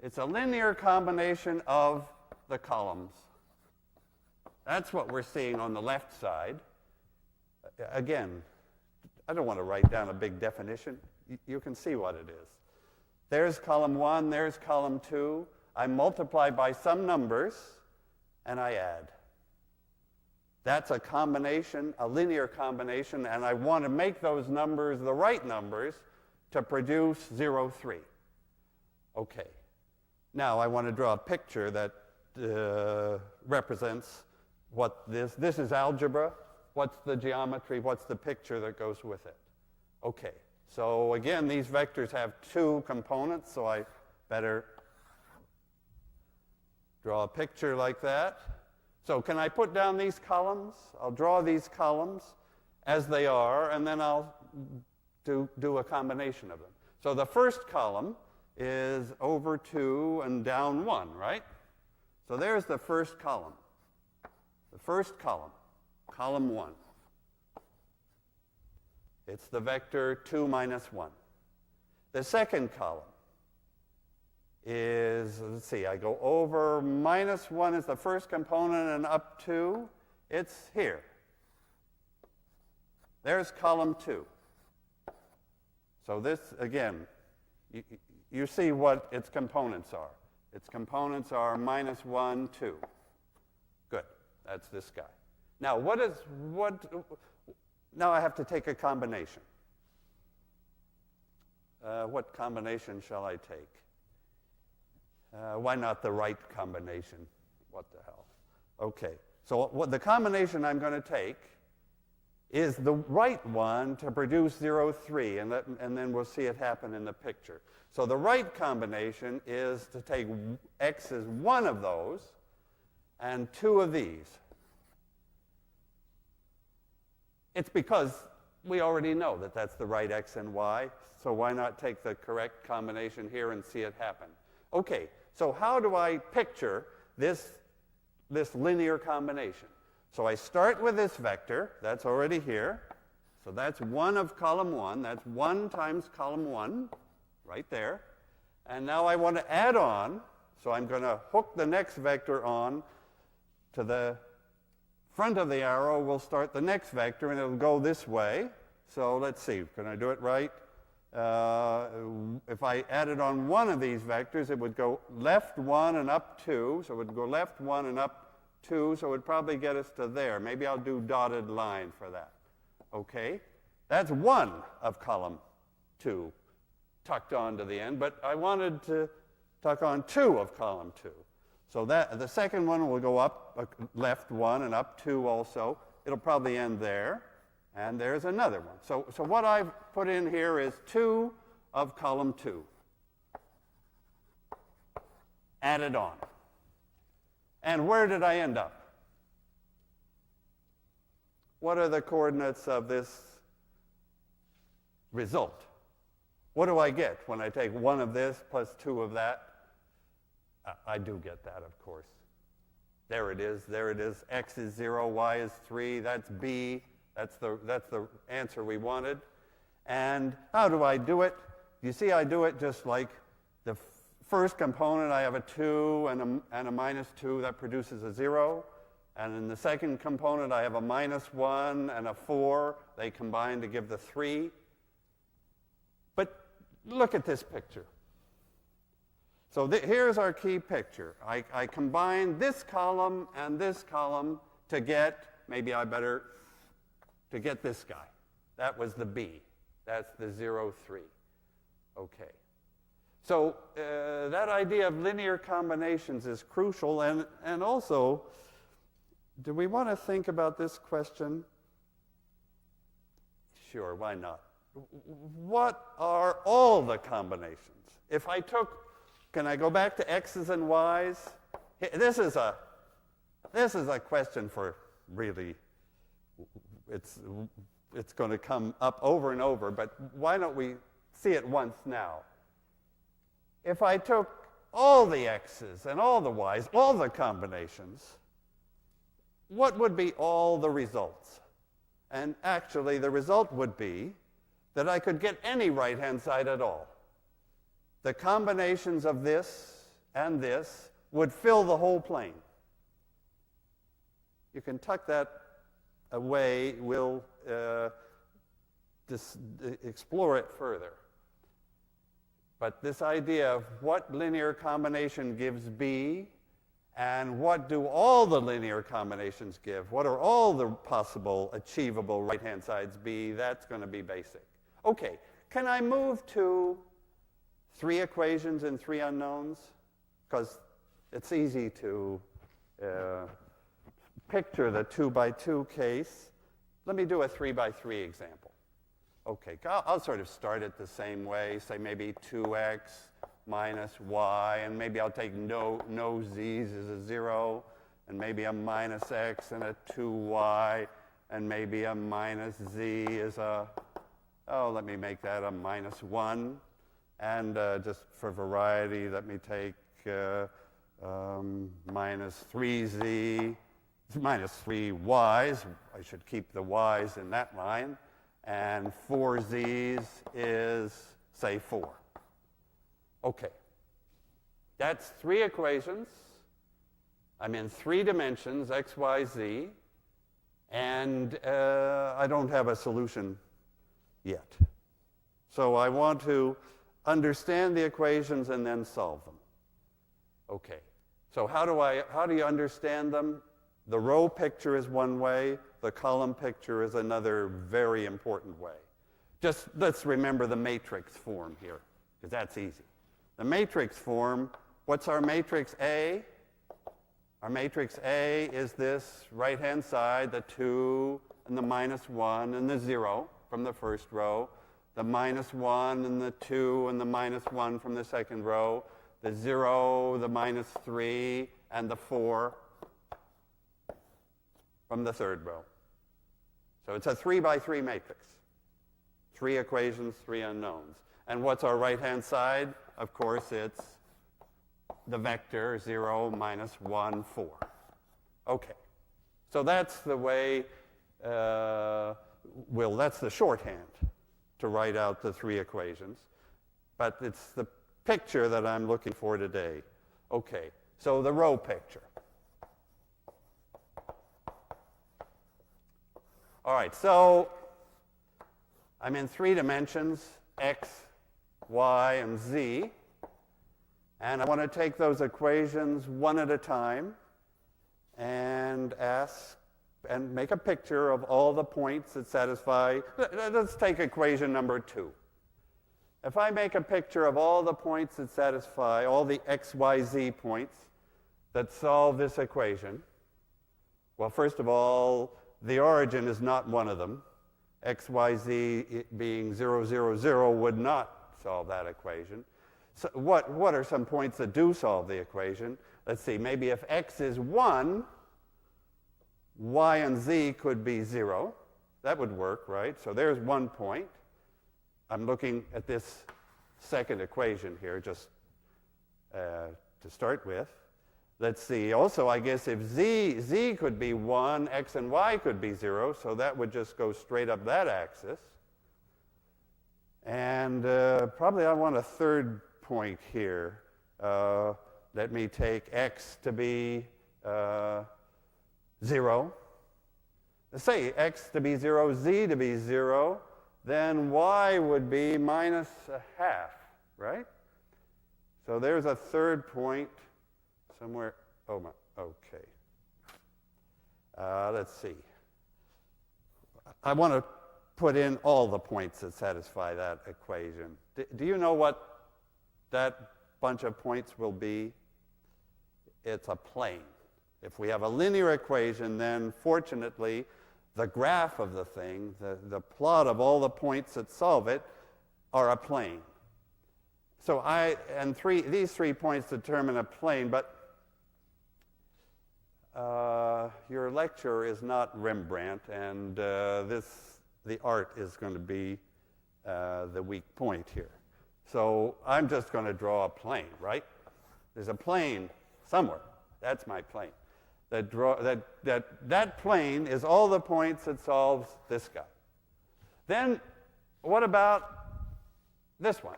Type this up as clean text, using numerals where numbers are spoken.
It's a linear combination of the columns. That's what we're seeing on the left side. Again, I don't want to write down a big definition. You can see what it is. There's column 1, there's column 2. I multiply by some numbers, and I add. That's a combination, a linear combination, and I want to make those numbers the right numbers to produce 0, 3. Okay. Now I want to draw a picture that represents what this is algebra. What's the geometry? What's the picture that goes with it? Okay. So again, these vectors have 2 components, so I better draw a picture like that. So can I put down these columns? I'll draw these columns as they are, and then I'll do a combination of them. So the first column is over 2 and down 1, right? So there's the first column. The first column, column 1. It's the vector 2 minus 1. The second column is, let's see, I go over minus 1 is the first component and up 2. It's here. There's column 2. So this, again, you see what its components are. Its components are minus 1, 2. Good. That's this guy. Now, now I have to take a combination. What combination shall I take? Why not the right combination? What the hell? Okay. So the combination I'm going to take is the right one to produce 0, 3, and then we'll see it happen in the picture. So the right combination is to take x as one of those and 2 of these. It's because we already know that that's the right x and y, so why not take the correct combination here and see it happen? Okay, so how do I picture this linear combination? So I start with this vector. That's already here. So that's 1 of column 1. That's 1 times column 1, right there. And now I want to add on. So I'm going to hook the next vector on to the front of the arrow. We'll start the next vector, and it'll go this way. So let's see. Can I do it right? If I added on one of these vectors, it would go left 1 and up 2. So it would go left 1 and up 2, so it would probably get us to there. Maybe I'll do dotted line for that. Okay? That's 1 of column 2 tucked on to the end, but I wanted to tuck on 2 of column 2. So that the second one will go up left 1 and up 2 also. It'll probably end there. And there's another one. So what I've put in here is 2 of column 2 added on. And where did I end up? What are the coordinates of this result? What do I get when I take 1 of this plus 2 of that? I do get that, of course. There it is. There it is. X is 0, y is 3. That's B. That's the answer we wanted. And how do I do it? You see, I do it just like the first component. I have a 2 and a minus 2. That produces a 0. And in the second component, I have a minus 1 and a 4. They combine to give the 3. But look at this picture. So here's our key picture. I combine this column and this column to get, maybe I better, to get this guy. That was the B. That's the 0, 3. Okay. So that idea of linear combinations is crucial. And also, do we want to think about this question? Sure, why not? What are all the combinations? If I took, can I go back to x's and y's? This is a question for really, it's going to come up over and over, but why don't we see it once now? If I took all the x's and all the y's, all the combinations, what would be all the results? And actually, the result would be that I could get any right-hand side at all. The combinations of this and this would fill the whole plane. You can tuck that away. We'll explore it further. But this idea of what linear combination gives B, and what do all the linear combinations give? What are all the possible achievable right-hand sides be? That's going to be basic. Okay, can I move to 3 equations and 3 unknowns? Because it's easy to picture the 2-by-2 case. Let me do a 3-by-3 example. Okay, I'll sort of start it the same way, say maybe 2x minus y, and maybe I'll take no z's as a 0, and maybe a minus x and a 2y, and maybe a minus z is a, let me make that a minus 1. And just for variety, let me take minus 3z, minus 3 y's. I should keep the y's in that line. And 4z's is, say, 4. Okay. That's 3 equations. I'm in 3 dimensions, x, y, z. And I don't have a solution yet. So I want to understand the equations and then solve them. Okay. So how do you understand them? The row picture is one way. The column picture is another very important way. Just let's remember the matrix form here, because that's easy. The matrix form, what's our matrix A? Our matrix A is this right-hand side, the 2 and the minus 1 and the 0 from the first row, the minus 1 and the 2 and the minus 1 from the second row, the 0, the minus 3, and the 4 from the third row. So it's a 3-by-3 matrix. 3 equations, 3 unknowns. And what's our right-hand side? Of course, it's the vector 0, minus 1, 4. Okay. So that's the way, that's the shorthand to write out the 3 equations. But it's the picture that I'm looking for today. Okay. So the row picture. All right, so I'm in 3 dimensions, x, y, and z. And I want to take those equations one at a time and make a picture of all the points that satisfy. Let's take equation number 2. If I make a picture of all the points that satisfy, all the x, y, z points that solve this equation, well, first of all, the origin is not one of them. X, y, z being 0, 0, 0 would not solve that equation. So what are some points that do solve the equation? Let's see, maybe if x is 1, y and z could be 0. That would work, right? So there's 1 point. I'm looking at this second equation here just to start with. Let's see, also I guess if z could be 1, x and y could be 0, so that would just go straight up that axis. And probably I want a third point here. Let me take x to be 0. Let's say x to be 0, z to be 0, then y would be minus a half, right? So there's a third point somewhere. Okay. Let's see. I want to put in all the points that satisfy that equation. Do you know what that bunch of points will be? It's a plane. If we have a linear equation, then fortunately, the graph of the thing, the plot of all the points that solve it, are a plane. So these 3 points determine a plane, but your lecture is not Rembrandt, and the art is going to be the weak point here. So I'm just going to draw a plane, right? There's a plane somewhere. That's my plane. That plane is all the points that solves this guy. Then what about this one?